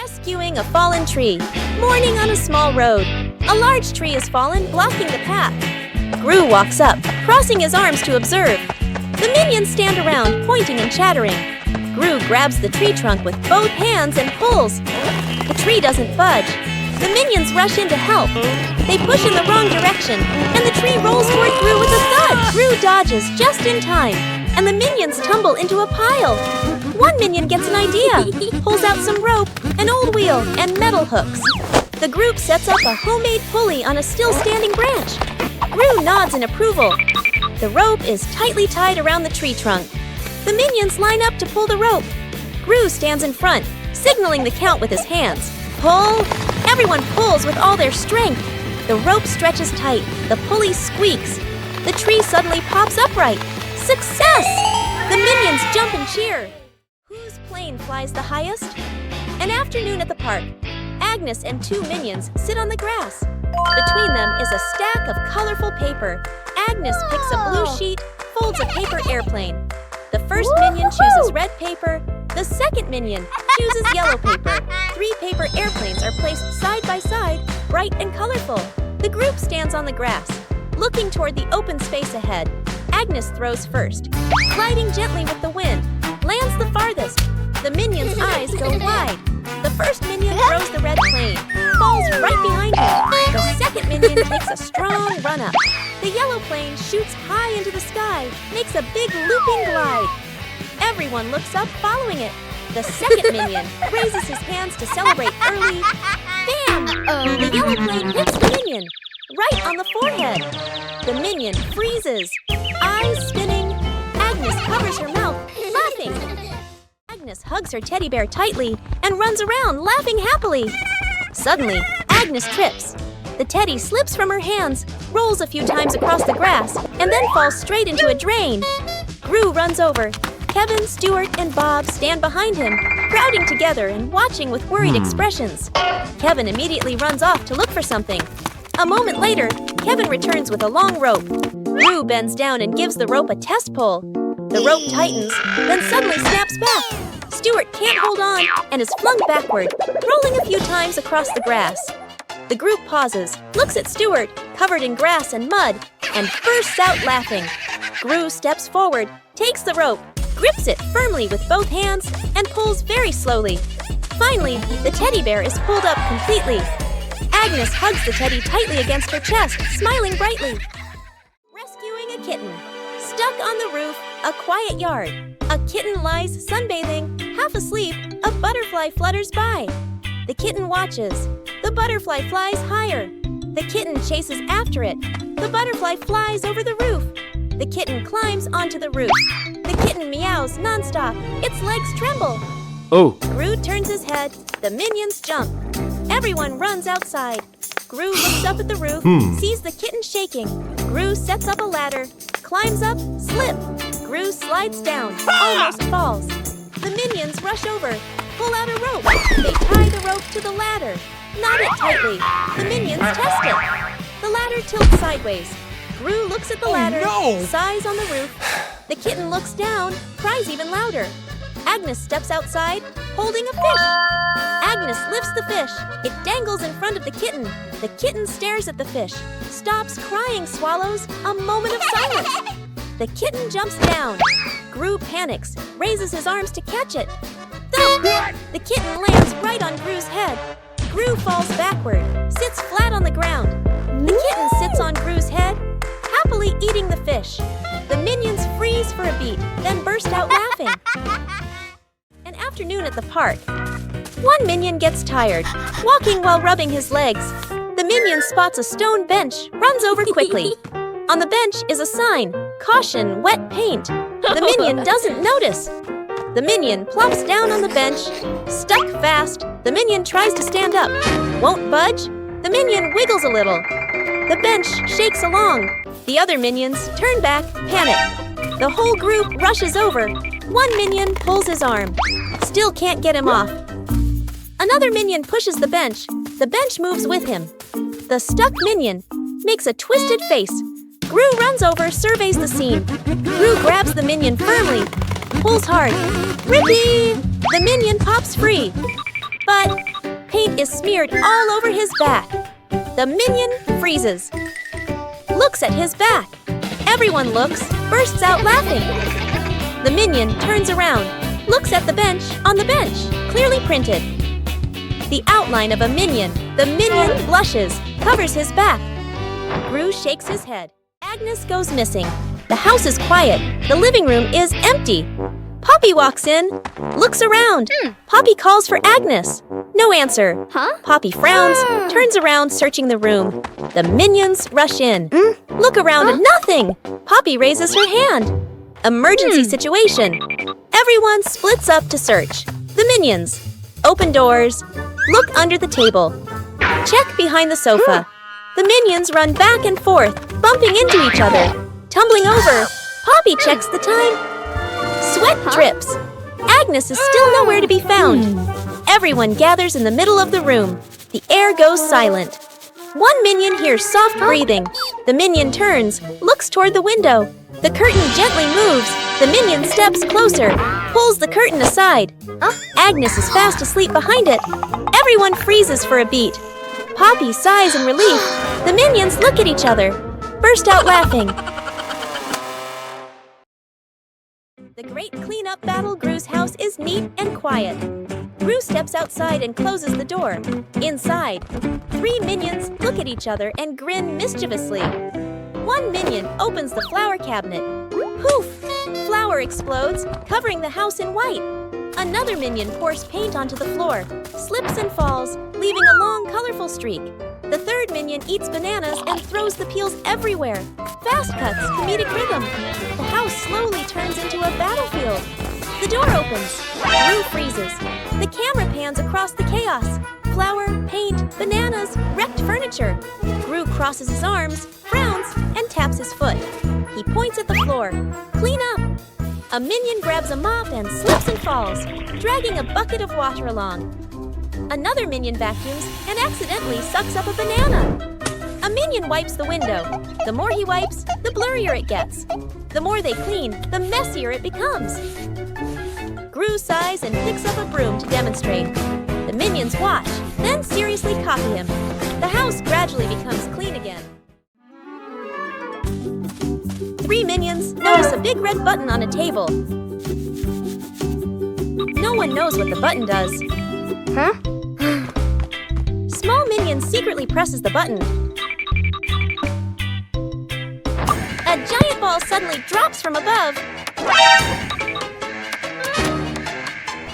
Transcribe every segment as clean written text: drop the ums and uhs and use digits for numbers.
Rescuing a fallen tree. Morning on a small road. A large tree has fallen, blocking the path. Gru walks up, crossing his arms to observe. The minions stand around, pointing and chattering. Gru grabs the tree trunk with both hands and pulls. The tree doesn't budge. The minions rush in to help. They push in the wrong direction, and the tree rolls toward Gru with a thud. Gru dodges just in time, and the minions tumble into a pile. One minion gets an idea, pulls out some rope, an old wheel, and metal hooks. The group sets up a homemade pulley on a still-standing branch. Gru nods in approval. The rope is tightly tied around the tree trunk. The minions line up to pull the rope. Gru stands in front, signaling the count with his hands. Pull! Everyone pulls with all their strength. The rope stretches tight. The pulley squeaks. The tree suddenly pops upright. Success! The minions jump and cheer. Whose plane flies the highest? An afternoon at the park. Agnes and two minions sit on the grass. Between them is a stack of colorful paper. Agnes picks a blue sheet, folds a paper airplane. The first minion chooses red paper. The second minion chooses yellow paper. 3 paper airplanes are placed side by side, bright and colorful. The group stands on the grass, looking toward the open space ahead. Agnes throws first, gliding gently with the wind, lands the farthest. The minion's eyes go wide. The first minion throws the red plane, falls right behind him. The second minion takes a strong run up. The yellow plane shoots high into the sky, makes a big looping glide. Everyone looks up following it. The second minion raises his hands to celebrate early. Bam! The yellow plane hits the minion, right on the forehead. The minion freezes, eyes spinning. Agnes covers her mouth, laughing. Agnes hugs her teddy bear tightly and runs around, laughing happily. Suddenly, Agnes trips. The teddy slips from her hands, rolls a few times across the grass, and then falls straight into a drain. Gru runs over. Kevin, Stuart, and Bob stand behind him, crowding together and watching with worried expressions. Kevin immediately runs off to look for something. A moment later, Kevin returns with a long rope. Gru bends down and gives the rope a test pull. The rope tightens, then suddenly snaps back. Stuart can't hold on and is flung backward, rolling a few times across the grass. The group pauses, looks at Stuart, covered in grass and mud, and bursts out laughing. Gru steps forward, takes the rope, grips it firmly with both hands, and pulls very slowly. Finally, the teddy bear is pulled up completely. Agnes hugs the teddy tightly against her chest, smiling brightly. Rescuing a kitten. Stuck on the roof, a quiet yard. A kitten lies sunbathing, half asleep. A butterfly flutters by. The kitten watches. The butterfly flies higher. The kitten chases after it. The butterfly flies over the roof. The kitten climbs onto the roof. The kitten meows nonstop. Its legs tremble. Oh! Gru turns his head. The minions jump. Everyone runs outside. Gru looks up at the roof, sees the kitten shaking. Gru sets up a ladder, climbs up, slip. Gru slides down, almost falls. The minions rush over, pull out a rope. They tie the rope to the ladder, knot it tightly. The minions test it. The ladder tilts sideways. Gru looks at the ladder, sighs on the roof. The kitten looks down, cries even louder. Agnes steps outside, holding a fish. Agnes lifts the fish. It dangles in front of the kitten. The kitten stares at the fish, stops crying, swallows. A moment of silence. The kitten jumps down. Gru panics, raises his arms to catch it. Thump! The kitten lands right on Gru's head. Gru falls backward, sits flat on the ground. The kitten sits on Gru's head, happily eating the fish. The minions freeze for a beat, then burst out laughing. An afternoon at the park. One minion gets tired, walking while rubbing his legs. The minion spots a stone bench, runs over quickly. On the bench is a sign, "Caution, wet paint." The minion doesn't notice. The minion plops down on the bench, stuck fast. The minion tries to stand up, won't budge. The minion wiggles a little. The bench shakes along. The other minions turn back, panic. The whole group rushes over. One minion pulls his arm. Still can't get him off. Another minion pushes the bench. The bench moves with him. The stuck minion makes a twisted face. Gru runs over, surveys the scene. Gru grabs the minion firmly, pulls hard. Rippee! The minion pops free. But paint is smeared all over his back. The minion freezes. Looks at his back. Everyone looks, bursts out laughing. The minion turns around, looks at the bench on the bench, clearly printed. The outline of a minion. The minion blushes, covers his back. Gru shakes his head. Agnes goes missing. The house is quiet. The living room is empty. Poppy walks in, looks around. Poppy calls for Agnes. No answer. Poppy frowns, turns around, searching the room. The minions rush in. Look around and nothing. Poppy raises her hand. Emergency situation. Everyone splits up to search. The minions. Open doors. Look under the table. Check behind the sofa. The minions run back and forth, bumping into each other. Tumbling over. Poppy checks the time. Sweat drips. Agnes is still nowhere to be found. Everyone gathers in the middle of the room. The air goes silent. One minion hears soft breathing. The minion turns, looks toward the window. The curtain gently moves. The minion steps closer, pulls the curtain aside. Agnes is fast asleep behind it. Everyone freezes for a beat. Poppy sighs in relief. The minions look at each other, burst out laughing. The great cleanup battle. Gru's house is neat and quiet. Gru steps outside and closes the door. Inside, 3 minions look at each other and grin mischievously. One minion opens the flower cabinet. Poof! Flour explodes, covering the house in white. Another minion pours paint onto the floor, slips and falls, leaving a long, colorful streak. The third minion eats bananas and throws the peels everywhere. Fast cuts, comedic rhythm. The house slowly turns into a battlefield. The door opens. Gru freezes. The camera pans across the chaos. Flour, paint, bananas, wrecked furniture. Gru crosses his arms, frowns, and taps his foot. He points at the floor. Clean up! A minion grabs a mop and slips and falls, dragging a bucket of water along. Another minion vacuums and accidentally sucks up a banana. A minion wipes the window. The more he wipes, the blurrier it gets. The more they clean, the messier it becomes. Gru sighs and picks up a broom to demonstrate. The minions watch, then seriously copy him. The house gradually becomes clean again. 3 minions notice a big red button on a table. No one knows what the button does. Small minion secretly presses the button. A giant ball suddenly drops from above.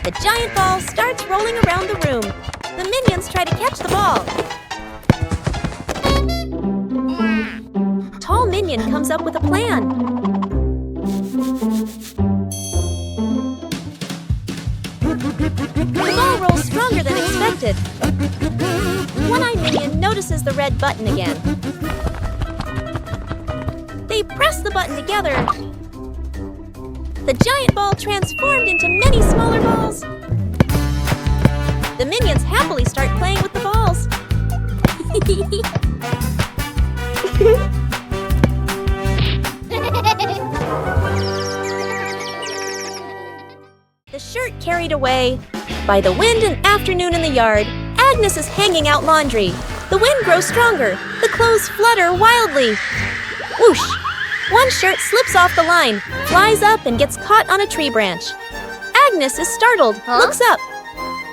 The giant ball starts rolling around the room. The minions try to catch the ball. Tall minion comes up with a plan. The ball rolls stronger than expected. One-eyed minion notices the red button again. They press the button together. The giant ball transformed into many smaller balls. The minions happily start playing with the balls. The shirt carried away. By the wind and afternoon in the yard, Agnes is hanging out laundry. The wind grows stronger. The clothes flutter wildly. Whoosh! One shirt slips off the line, flies up and gets caught on a tree branch. Agnes is startled, looks up.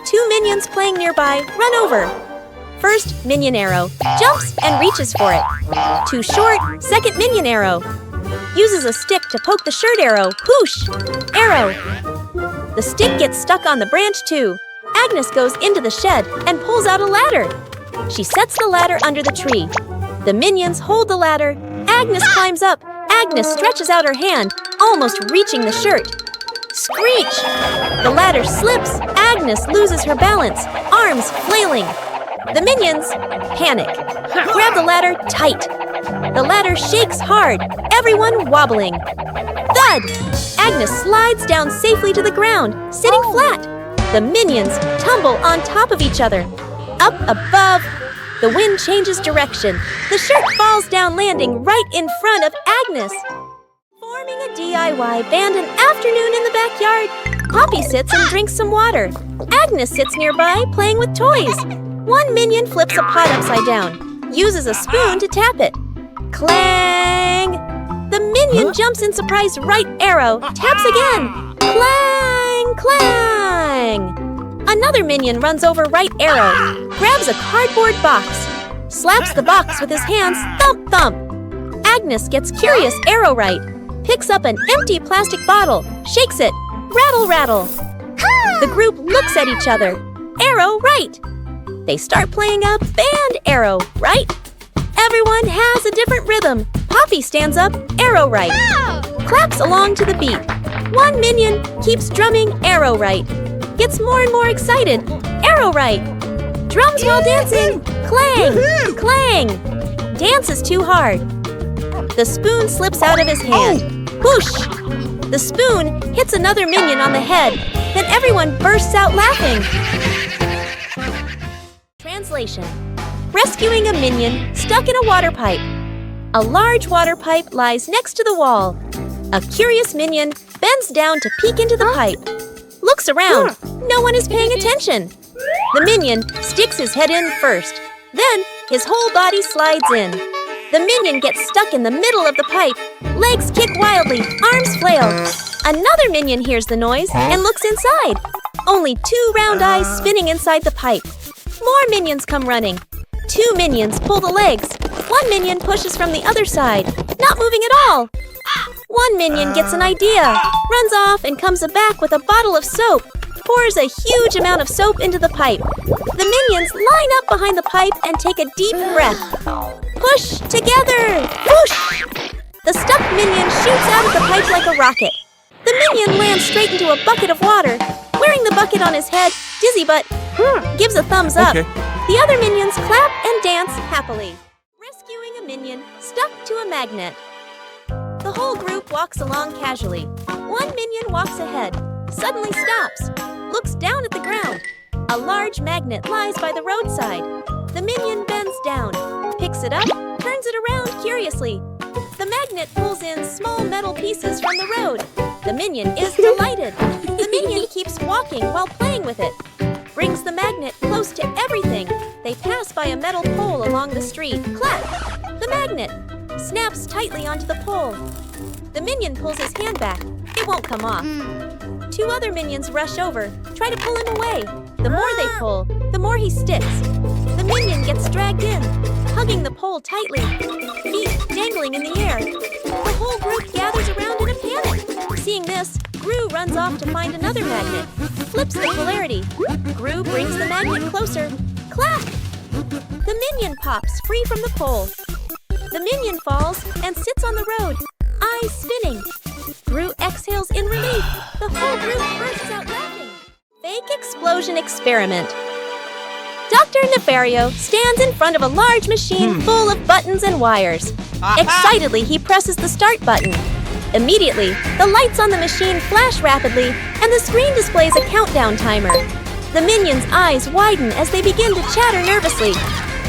2 minions playing nearby run over. First minion arrow, jumps and reaches for it. Too short, second minion arrow. Uses a stick to poke the shirt arrow, whoosh! Arrow. The stick gets stuck on the branch too. Agnes goes into the shed and pulls out a ladder. She sets the ladder under the tree. The minions hold the ladder. Agnes climbs up. Agnes stretches out her hand, almost reaching the shirt. Screech! The ladder slips. Agnes loses her balance, arms flailing. The minions panic. Grab the ladder tight. The ladder shakes hard, everyone wobbling. Thud! Agnes slides down safely to the ground, sitting flat. The minions tumble on top of each other. Up above, the wind changes direction. The shirt falls down, landing right in front of Agnes. Forming a DIY band an afternoon in the backyard. Poppy sits and drinks some water. Agnes sits nearby, playing with toys. One minion flips a pot upside down, uses a spoon to tap it. Clang! The minion jumps in surprise right arrow, taps again. Clang! Clang! Another minion runs over right arrow, grabs a cardboard box, slaps the box with his hands, thump thump. Agnes gets curious arrow right, picks up an empty plastic bottle, shakes it, rattle rattle. The group looks at each other, arrow right. They start playing a band arrow right. Everyone has a different rhythm. Poppy stands up, arrow right. Claps along to the beat. One minion keeps drumming arrow right. Gets more and more excited, arrow right. Drums while dancing, clang, clang. Dance is too hard. The spoon slips out of his hand. Whoosh! The spoon hits another minion on the head. Then everyone bursts out laughing. Translation: rescuing a minion stuck in a water pipe. A large water pipe lies next to the wall. A curious minion bends down to peek into the pipe. Looks around. No one is paying attention. The minion sticks his head in first. Then his whole body slides in. The minion gets stuck in the middle of the pipe. Legs kick wildly, arms flail. Another minion hears the noise and looks inside. Only 2 round eyes spinning inside the pipe. More minions come running. 2 minions pull the legs. 1 minion pushes from the other side, not moving at all. 1 minion gets an idea, runs off and comes back with a bottle of soap, pours a huge amount of soap into the pipe. The minions line up behind the pipe and take a deep breath. Push together! Whoosh! The stuck minion shoots out of the pipe like a rocket. The minion lands straight into a bucket of water. Wearing the bucket on his head, Dizzy Butt gives a thumbs up. Okay. The other minions clap and dance happily. Rescuing a minion stuck to a magnet. The whole group walks along casually. 1 minion walks ahead, suddenly stops, looks down at the ground. A large magnet lies by the roadside. The minion bends down, picks it up, turns it around curiously. The magnet pulls in small metal pieces from the road. The minion is delighted. The minion keeps walking while playing with it. Brings the magnet close to everything. They pass by a metal pole along the street. Clap! The magnet snaps tightly onto the pole. The minion pulls his hand back. It won't come off. 2 other minions rush over, try to pull him away. The more they pull, the more he sticks. The minion gets dragged in, hugging the pole tightly, feet dangling in the air. The whole group gathers around in a panic. Seeing this, Gru runs off to find another magnet, flips the polarity. Gru brings the magnet closer. Clap! The minion pops free from the pole. The minion falls and sits on the road, eyes spinning. Gru exhales in relief. The whole group bursts out laughing. Fake explosion experiment. Dr. Nefario stands in front of a large machine full of buttons and wires. Excitedly, he presses the start button. Immediately, the lights on the machine flash rapidly, and the screen displays a countdown timer. The minions' eyes widen as they begin to chatter nervously.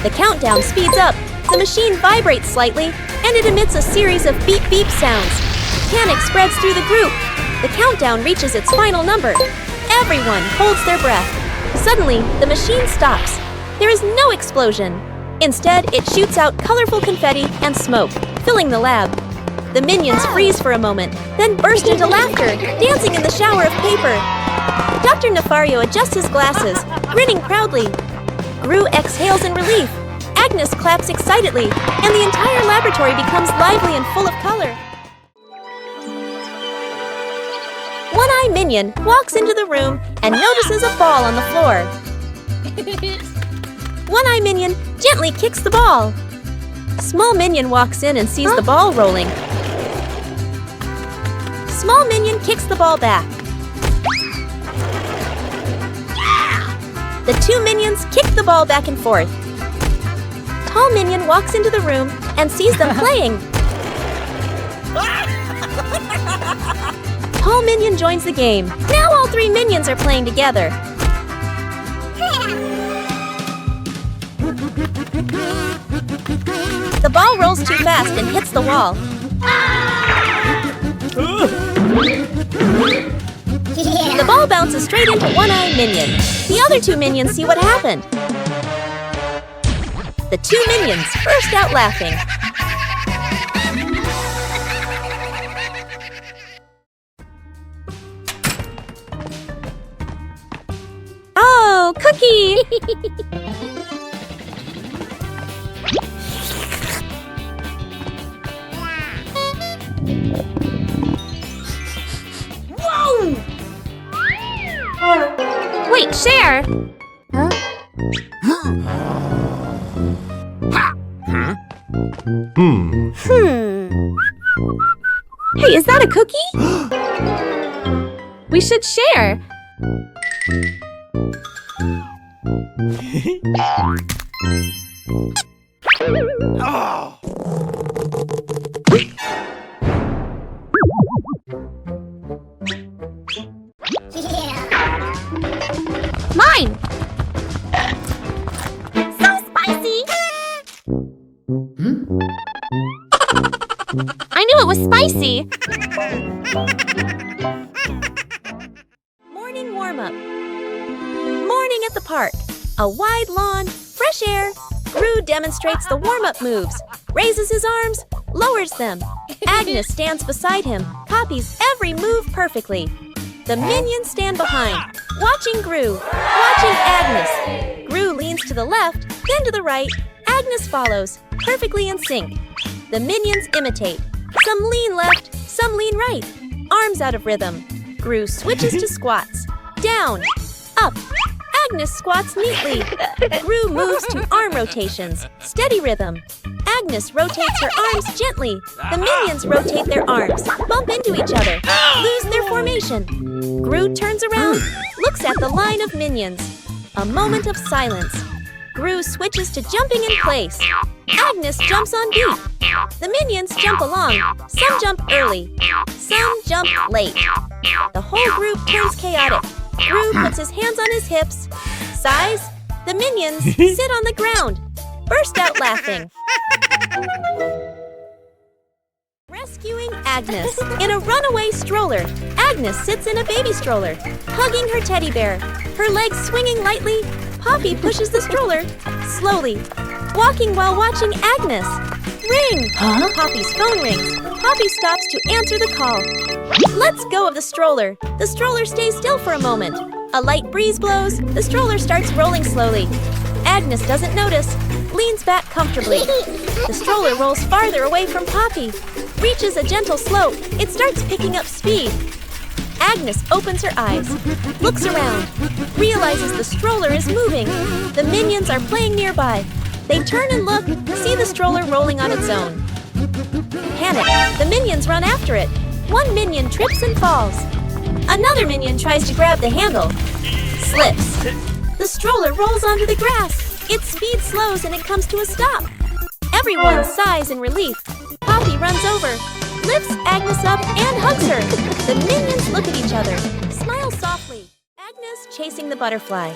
The countdown speeds up, the machine vibrates slightly, and it emits a series of beep-beep sounds. Panic spreads through the group. The countdown reaches its final number. Everyone holds their breath. Suddenly, the machine stops. There is no explosion. Instead, it shoots out colorful confetti and smoke, filling the lab. The minions freeze for a moment, then burst into laughter, dancing in the shower of paper. Dr. Nefario adjusts his glasses, grinning proudly. Gru exhales in relief. Agnes claps excitedly, and the entire laboratory becomes lively and full of color. One-Eye Minion walks into the room and notices a ball on the floor. One-Eye Minion gently kicks the ball. Small Minion walks in and sees the ball rolling. Small Minion kicks the ball back. The 2 minions kick the ball back and forth. Tall Minion walks into the room and sees them playing. Tall Minion joins the game. Now all 3 minions are playing together. The ball rolls too fast and hits the wall. The ball bounces straight into One-Eye Minion. The other 2 minions see what happened. The two minions burst out laughing. Oh, Cookie! Whoa! Wait, share! Huh? Hey, is that a cookie? We should share. Oh. Mine! So spicy! I knew it was spicy! Morning warm-up. Morning at the park. A wide lawn, fresh air. Gru demonstrates the warm-up moves, raises his arms, lowers them. Agnes stands beside him, copies every move perfectly. The minions stand behind, watching Gru, watching Agnes. Gru leans to the left, then to the right. Agnes follows, perfectly in sync. The minions imitate. Some lean left, some lean right. Arms out of rhythm. Gru switches to squats. Down, up. Agnes squats neatly. Gru moves to arm rotations. Steady rhythm. Agnes rotates her arms gently. The minions rotate their arms, bump into each other, lose their formation. Gru turns around, looks at the line of minions. A moment of silence. Gru switches to jumping in place. Agnes jumps on beat. The minions jump along. Some jump early. Some jump late. The whole group turns chaotic. Gru puts his hands on his hips. Sighs. The minions sit on the ground. Burst out laughing. Rescuing Agnes. In a runaway stroller, Agnes sits in a baby stroller, hugging her teddy bear. Her legs swinging lightly, Poppy pushes the stroller slowly, walking while watching Agnes. Ring! Huh? Poppy's phone rings. Poppy stops to answer the call. Let's go of the stroller. The stroller stays still for a moment. A light breeze blows. The stroller starts rolling slowly. Agnes doesn't notice, leans back comfortably. The stroller rolls farther away from Poppy, reaches a gentle slope. It starts picking up speed. Agnes opens her eyes, looks around, realizes the stroller is moving. The minions are playing nearby. They turn and look, see the stroller rolling on its own. Panic, the minions run after it. One minion trips and falls. Another minion tries to grab the handle, slips. The stroller rolls onto the grass. Its speed slows and it comes to a stop. Everyone sighs in relief. Poppy runs over, lifts Agnes up and hugs her. The minions look at each other, smile softly. Agnes chasing the butterfly.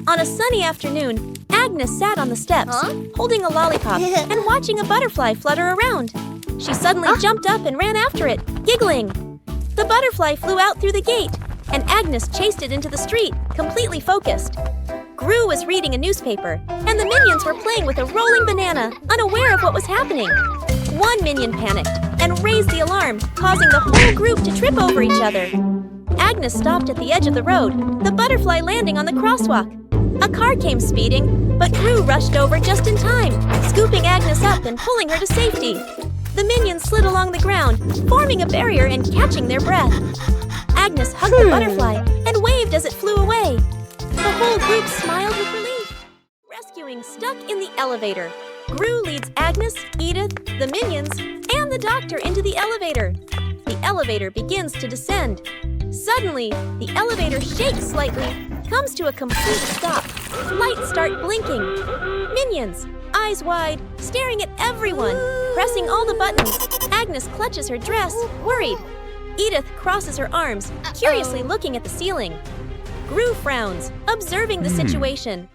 On a sunny afternoon, Agnes sat on the steps, holding a lollipop and watching a butterfly flutter around. She suddenly jumped up and ran after it, giggling. The butterfly flew out through the gate, and Agnes chased it into the street, completely focused. Gru was reading a newspaper, and the minions were playing with a rolling banana, unaware of what was happening. One minion panicked and raised the alarm, causing the whole group to trip over each other. Agnes stopped at the edge of the road, the butterfly landing on the crosswalk. A car came speeding, but Gru rushed over just in time, scooping Agnes up and pulling her to safety. The minions slid along the ground, forming a barrier and catching their breath. Agnes hugged the butterfly and waved as it flew away. The whole group smiled with relief. Rescuing stuck in the elevator. Gru leads Agnes, Edith, the minions, and the doctor into the elevator. The elevator begins to descend. Suddenly, the elevator shakes slightly, comes to a complete stop. Lights start blinking. Minions, eyes wide, staring at everyone, pressing all the buttons. Agnes clutches her dress, worried. Edith crosses her arms, curiously looking at the ceiling. Gru frowns, observing the situation.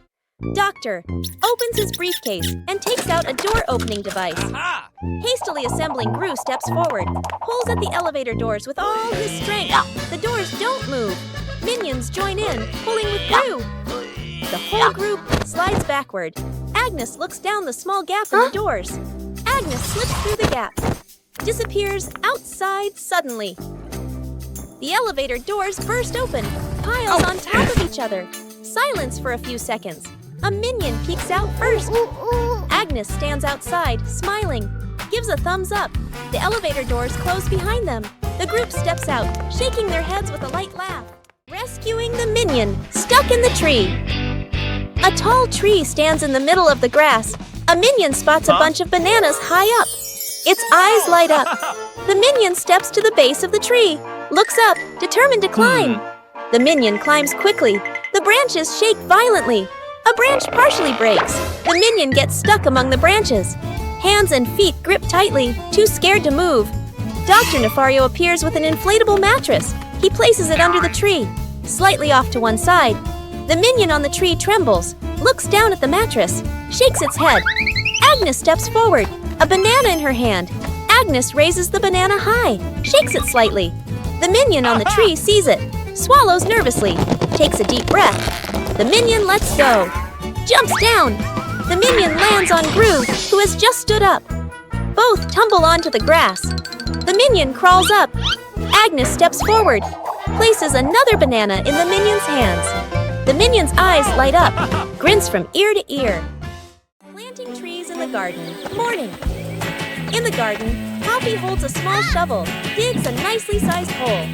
Doctor opens his briefcase and takes out a door-opening device. Hastily assembling, Gru steps forward, pulls at the elevator doors with all his strength. The doors don't move. Minions join in, pulling with Gru. The whole group slides backward. Agnes looks down the small gap in the doors. Agnes slips through the gap, disappears outside suddenly. The elevator doors burst open, piles on top of each other. Silence for a few seconds. A minion peeks out first. Agnes stands outside, smiling, gives a thumbs up. The elevator doors close behind them. The group steps out, shaking their heads with a light laugh. Rescuing the minion, stuck in the tree. A tall tree stands in the middle of the grass. A minion spots a bunch of bananas high up. Its eyes light up. The minion steps to the base of the tree, looks up, determined to climb. The minion climbs quickly. The branches shake violently. A branch partially breaks. The minion gets stuck among the branches. Hands and feet grip tightly, too scared to move. Dr. Nefario appears with an inflatable mattress. He places it under the tree, slightly off to one side. The minion on the tree trembles, looks down at the mattress, shakes its head. Agnes steps forward, a banana in her hand. Agnes raises the banana high, shakes it slightly. The minion on the tree sees it, swallows nervously, takes a deep breath. The minion lets go, jumps down. The minion lands on Gru, who has just stood up. Both tumble onto the grass. The minion crawls up. Agnes steps forward, places another banana in the minion's hands. The minion's eyes light up, grins from ear to ear. Planting trees in the garden. Morning. In the garden, Poppy holds a small shovel, digs a nicely sized hole.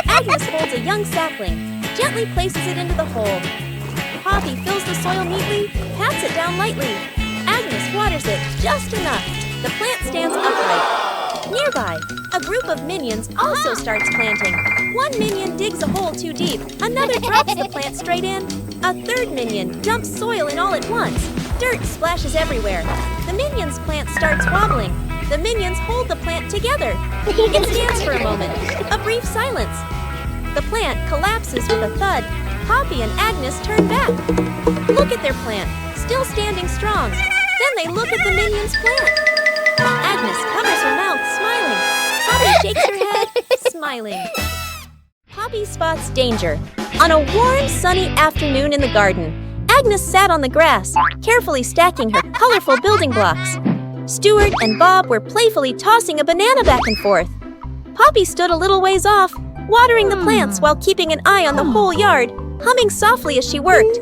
Agnes holds a young sapling, gently places it into the hole. Poppy fills the soil neatly, pats it down lightly. Agnes waters it just enough. The plant stands upright. Nearby, a group of minions also starts planting. One minion digs a hole too deep. Another drops the plant straight in. A third minion dumps soil in all at once. Dirt splashes everywhere. The minion's plant starts wobbling. The minions hold the plant together. It stands for a moment. A brief silence. The plant collapses with a thud. Poppy and Agnes turn back. Look at their plant, still standing strong. Then they look at the minion's plant. Agnes covers her mouth, smiling. Poppy shakes her head, smiling. Poppy spots danger. On a warm, sunny afternoon in the garden, Agnes sat on the grass, carefully stacking her colorful building blocks. Stuart and Bob were playfully tossing a banana back and forth. Poppy stood a little ways off, watering the plants while keeping an eye on the whole yard, humming softly as she worked.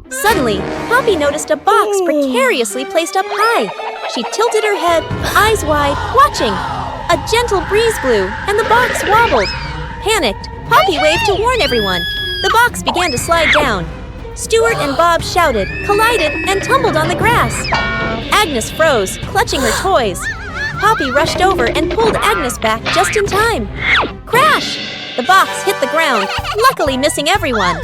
Suddenly, Poppy noticed a box precariously placed up high. She tilted her head, eyes wide, watching. A gentle breeze blew, and the box wobbled. Panicked, Poppy waved to warn everyone. The box began to slide down. Stuart and Bob shouted, collided, and tumbled on the grass. Agnes froze, clutching her toys. Poppy rushed over and pulled Agnes back just in time. Crash! The box hit the ground, luckily missing everyone.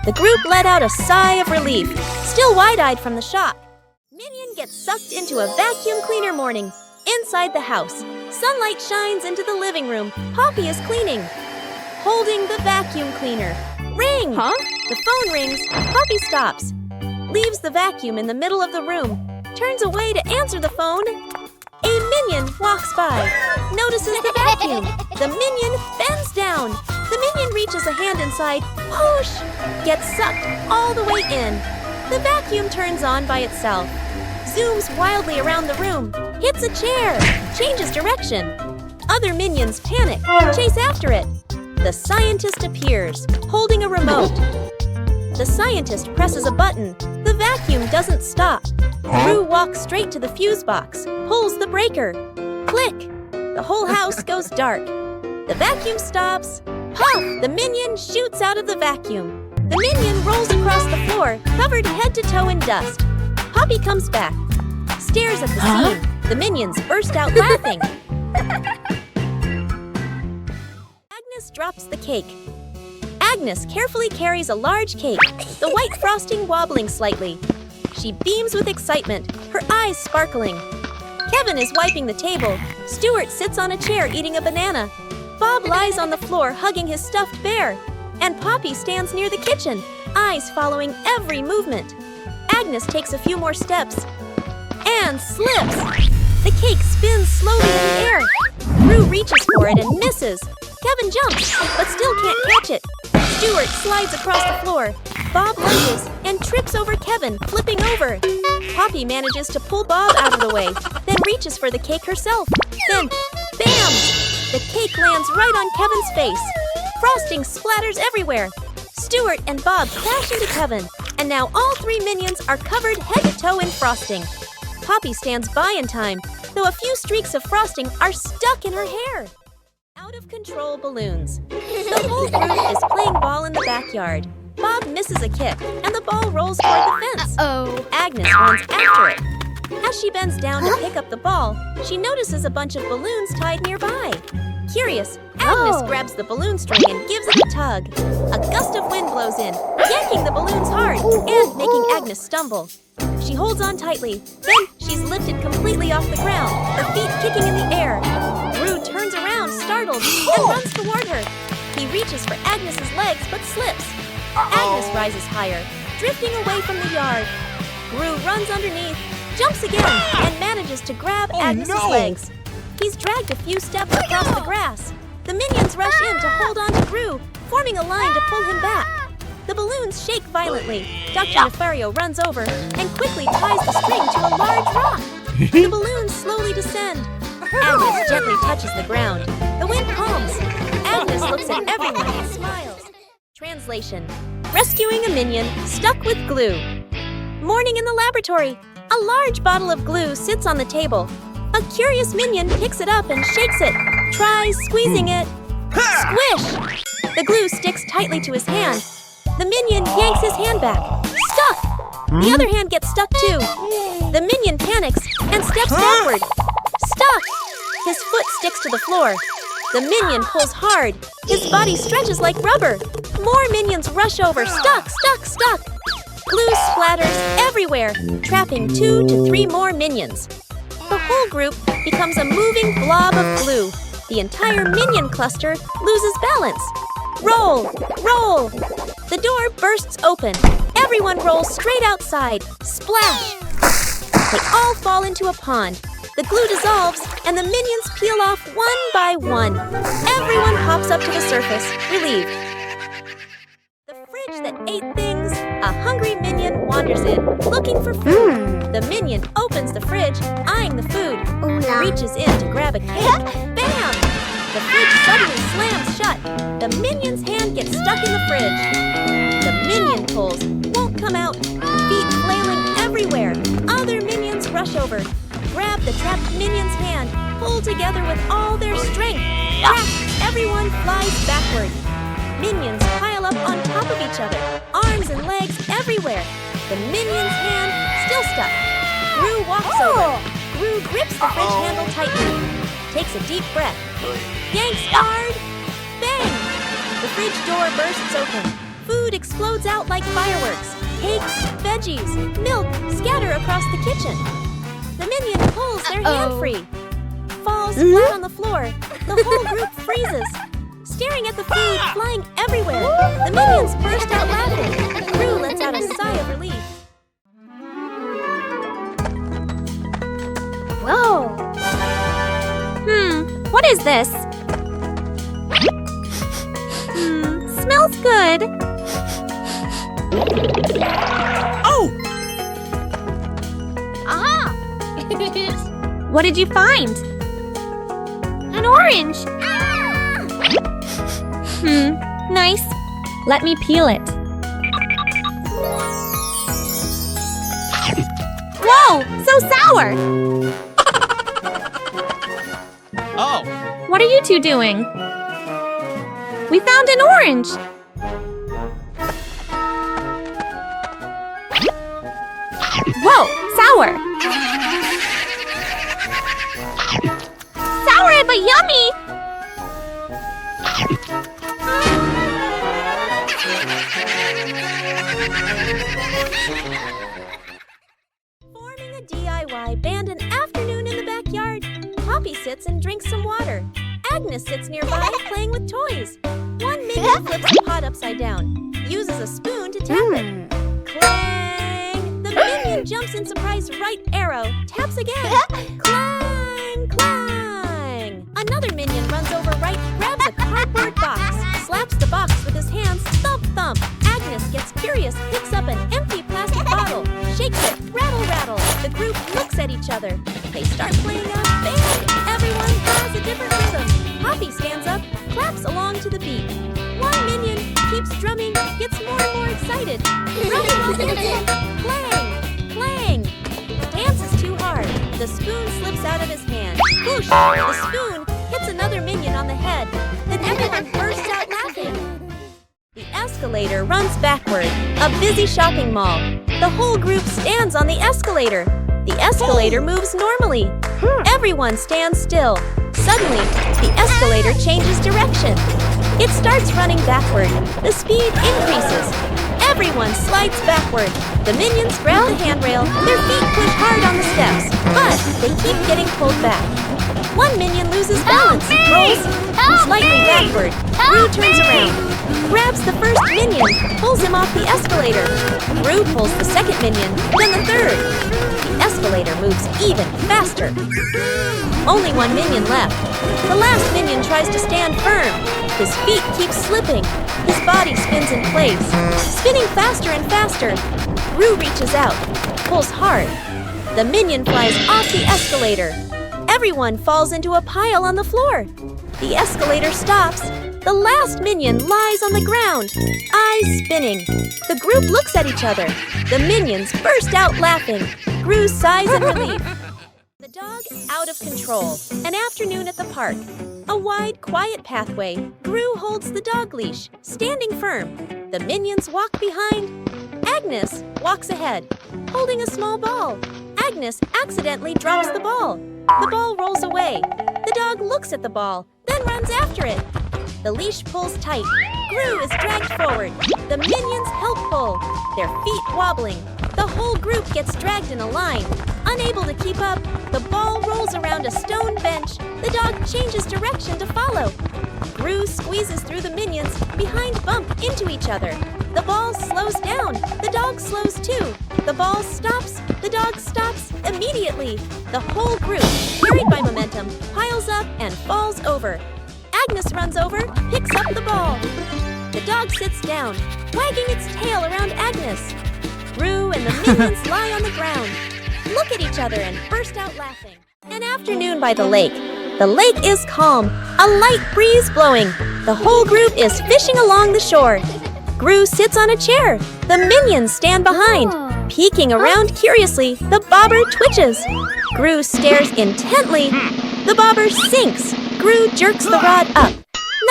The group let out a sigh of relief, still wide-eyed from the shock. Minion gets sucked into a vacuum cleaner morning. Inside the house, sunlight shines into the living room. Poppy is cleaning, holding the vacuum cleaner. Ring! The phone rings. Poppy stops, leaves the vacuum in the middle of the room, turns away to answer the phone. A minion walks by, notices the vacuum. The minion bends down. The minion reaches a hand inside, whoosh, gets sucked all the way in. The vacuum turns on by itself, zooms wildly around the room, hits a chair, changes direction. Other minions panic, chase after it. The scientist appears, holding a remote. The scientist presses a button. The vacuum doesn't stop. Gru walks straight to the fuse box, pulls the breaker. Click! The whole house goes dark. The vacuum stops. Puff! The minion shoots out of the vacuum. The minion rolls across the floor, covered head to toe in dust. Poppy comes back, stares at the scene. The minions burst out laughing. Agnes drops the cake. Agnes carefully carries a large cake, the white frosting wobbling slightly. She beams with excitement, her eyes sparkling. Kevin is wiping the table. Stuart sits on a chair eating a banana. Bob lies on the floor hugging his stuffed bear. And Poppy stands near the kitchen, eyes following every movement. Agnes takes a few more steps and slips. The cake spins slowly in the air. Gru reaches for it and misses. Kevin jumps, but still can't catch it. Stuart slides across the floor. Bob lunges and trips over Kevin, flipping over. Poppy manages to pull Bob out of the way, then reaches for the cake herself. Then, bam! The cake lands right on Kevin's face. Frosting splatters everywhere. Stuart and Bob crash into Kevin, and now all three minions are covered head to toe in frosting. Poppy stands by in time, though a few streaks of frosting are stuck in her hair. Out of control balloons. The whole group is playing ball in the backyard. Bob misses a kick, and the ball rolls toward the fence. Agnes runs after it. As she bends down to pick up the ball, she notices a bunch of balloons tied nearby. Curious, Agnes grabs the balloon string and gives it a tug. A gust of wind blows in, yanking the balloons hard and making Agnes stumble. She holds on tightly, then she's lifted completely off the ground, her feet kicking in the air. Gru turns around, startled, and runs toward her. He reaches for Agnes's legs but slips. Agnes rises higher, drifting away from the yard. Gru runs underneath, jumps again, and manages to grab Agnes's legs. He's dragged a few steps across the grass. The minions rush in to hold on to Gru, forming a line to pull him back. The balloons shake violently. Dr. Nefario runs over and quickly ties the string to a large rock. The balloons slowly descend. Agnes gently touches the ground. The wind calms. Agnes looks at everyone and smiles. Translation: rescuing a minion stuck with glue. Morning in the laboratory. A large bottle of glue sits on the table. A curious minion picks it up and shakes it. Tries squeezing it. Squish! The glue sticks tightly to his hand. The minion yanks his hand back. Stuck! The other hand gets stuck too. The minion panics and steps backward. Stuck! His foot sticks to the floor. The minion pulls hard. His body stretches like rubber. More minions rush over. Stuck, stuck, stuck. Glue splatters everywhere, trapping 2 to 3 more minions. The whole group becomes a moving blob of glue. The entire minion cluster loses balance. Roll! Roll! The door bursts open. Everyone rolls straight outside. Splash! They all fall into a pond. The glue dissolves, and the minions peel off one by one. Everyone pops up to the surface, relieved. The fridge that ate things, a hungry minion wanders in, looking for food. The minion opens the fridge, eyeing the food, reaches in to grab a cake. Bam! The fridge suddenly slams shut. The minion's hand gets stuck in the fridge. The minion pulls, won't come out, feet flailing everywhere. Other minions rush over, grab the trapped minion's hand, pull together with all their strength. Crack! Everyone flies backward. Minions pile up on top of each other, arms and legs everywhere. The minion's hand still stuck. Gru walks over. Gru grips the fridge handle tightly, takes a deep breath, yanks hard, bang! The fridge door bursts open. Food explodes out like fireworks. Cakes, veggies, milk scatter across the kitchen. The minion pulls their hand free, falls flat on the floor. The whole group freezes, staring at the food flying everywhere. The minions burst out laughing. Gru lets out a sigh of relief. Whoa! What is this? Smells good. Oh! Aha! What did you find? An orange. Nice. Let me peel it. Whoa! So sour! Oh! What are you two doing? We found an orange! Whoa! Sour! Sour but yummy! Forming a DIY band an afternoon in the backyard. Poppy sits and drinks some water. Agnes sits nearby playing with toys. One minion flips a pot upside down, uses a spoon to tap it. Clang! The minion jumps in surprise right arrow, taps again. Clang! Clang! Another minion runs over right, grabs a cardboard box, slaps the box with his hands, thump thump. Agnes gets curious, picks up an empty plastic bottle, shakes it, rattle rattle. The group looks at each other. They start playing a band. Everyone has a different rhythm. Poppy stands up, claps along to the beat. One minion keeps drumming, gets more and more excited. Drumming on the beat. Clang, clang. Dance is too hard. The spoon slips out of his hand. Whoosh! The spoon hits another minion on the head. Then everyone bursts out laughing. The escalator runs backward. A busy shopping mall. The whole group stands on the escalator. The escalator moves normally. Everyone stands still. Suddenly, the escalator changes direction. It starts running backward. The speed increases. Everyone slides backward. The minions grab the handrail. Their feet push hard on the steps, but they keep getting pulled back. One minion loses balance, rolls slightly backward. Gru turns around, grabs the first minion, pulls him off the escalator. Gru pulls the second minion, then the third. The escalator moves even faster. Only one minion left. The last minion tries to stand firm. His feet keep slipping. His body spins in place, spinning faster and faster. Gru reaches out, pulls hard. The minion flies off the escalator. Everyone falls into a pile on the floor. The escalator stops. The last minion lies on the ground, eyes spinning. The group looks at each other. The minions burst out laughing. Gru sighs in relief. The dog out of control. An afternoon at the park. A wide, quiet pathway. Gru holds the dog leash, standing firm. The minions walk behind. Agnes walks ahead, holding a small ball. Agnes accidentally drops the ball. The ball rolls away. The dog looks at the ball, then runs after it. The leash pulls tight. Gru is dragged forward. The minions help pull, their feet wobbling. The whole group gets dragged in a line. Unable to keep up, the ball rolls around a stone bench. The dog changes direction to follow. Gru squeezes through the minions, behind bump into each other. The ball slows down. The dog slows too. The ball stops. The dog stops immediately. The whole group, carried by momentum, piles up and falls over. Agnes runs over, picks up the ball. The dog sits down, wagging its tail around Agnes. Gru and the minions lie on the ground, look at each other and burst out laughing. An afternoon by the lake. The lake is calm, a light breeze blowing. The whole group is fishing along the shore. Gru sits on a chair. The minions stand behind. Peeking around curiously, the bobber twitches. Gru stares intently. The bobber sinks. Gru jerks the rod up.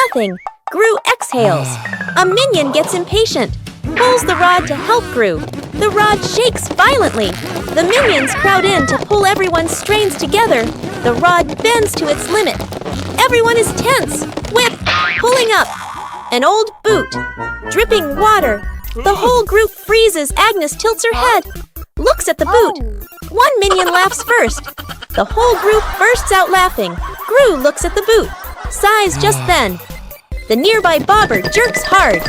Nothing. Gru exhales. A minion gets impatient, pulls the rod to help Gru. The rod shakes violently. The minions crowd in to pull everyone's strains together. The rod bends to its limit. Everyone is tense. Whip, pulling up. An old boot, dripping water. The whole group freezes. Agnes tilts her head, looks at the boot. One minion laughs first. The whole group bursts out laughing. Gru looks at the boot, sighs just then. The nearby bobber jerks hard.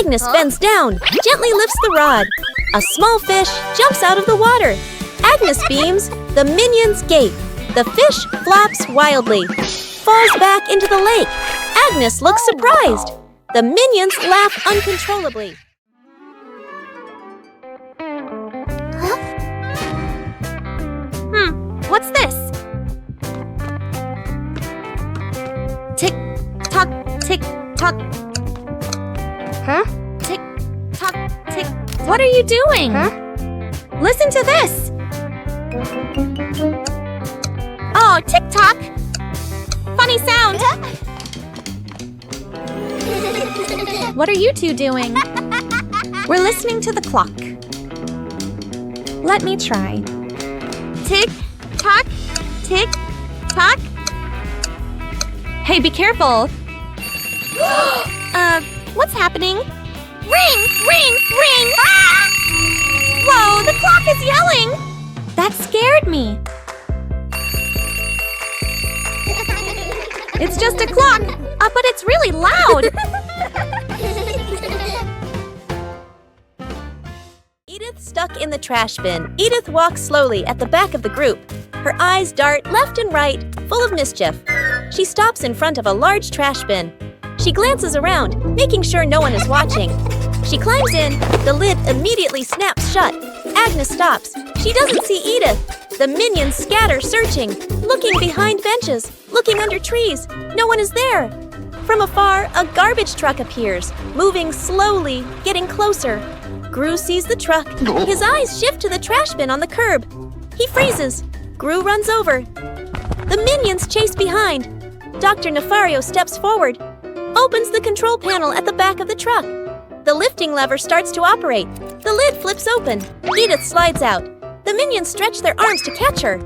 Agnes bends down, gently lifts the rod. A small fish jumps out of the water. Agnes beams. The minions gape. The fish flaps wildly, falls back into the lake. Agnes looks surprised. The minions laugh uncontrollably. What's this? Tick tock, tick tock. Huh? Tick tock, tick. What are you doing? Huh? Listen to this. Oh, tick tock. Funny sound. What are you two doing? We're listening to the clock. Let me try. Tick tock, tick tock. Hey, be careful. What's happening? Ring, ring, ring! Ah! Whoa, the clock is yelling! That scared me. It's just a clock, but it's really loud. Edith stuck in the trash bin. Edith walks slowly at the back of the group. Her eyes dart left and right, full of mischief. She stops in front of a large trash bin. She glances around, making sure no one is watching. She climbs in. The lid immediately snaps shut. Agnes stops. She doesn't see Edith. The minions scatter, searching, looking behind benches, looking under trees. No one is there. From afar, a garbage truck appears, moving slowly, getting closer. Gru sees the truck. His eyes shift to the trash bin on the curb. He freezes. Gru runs over. The minions chase behind. Dr. Nefario steps forward, opens the control panel at the back of the truck. The lifting lever starts to operate. The lid flips open. Edith slides out. The minions stretch their arms to catch her.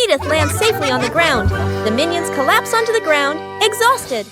Edith lands safely on the ground. The minions collapse onto the ground, exhausted.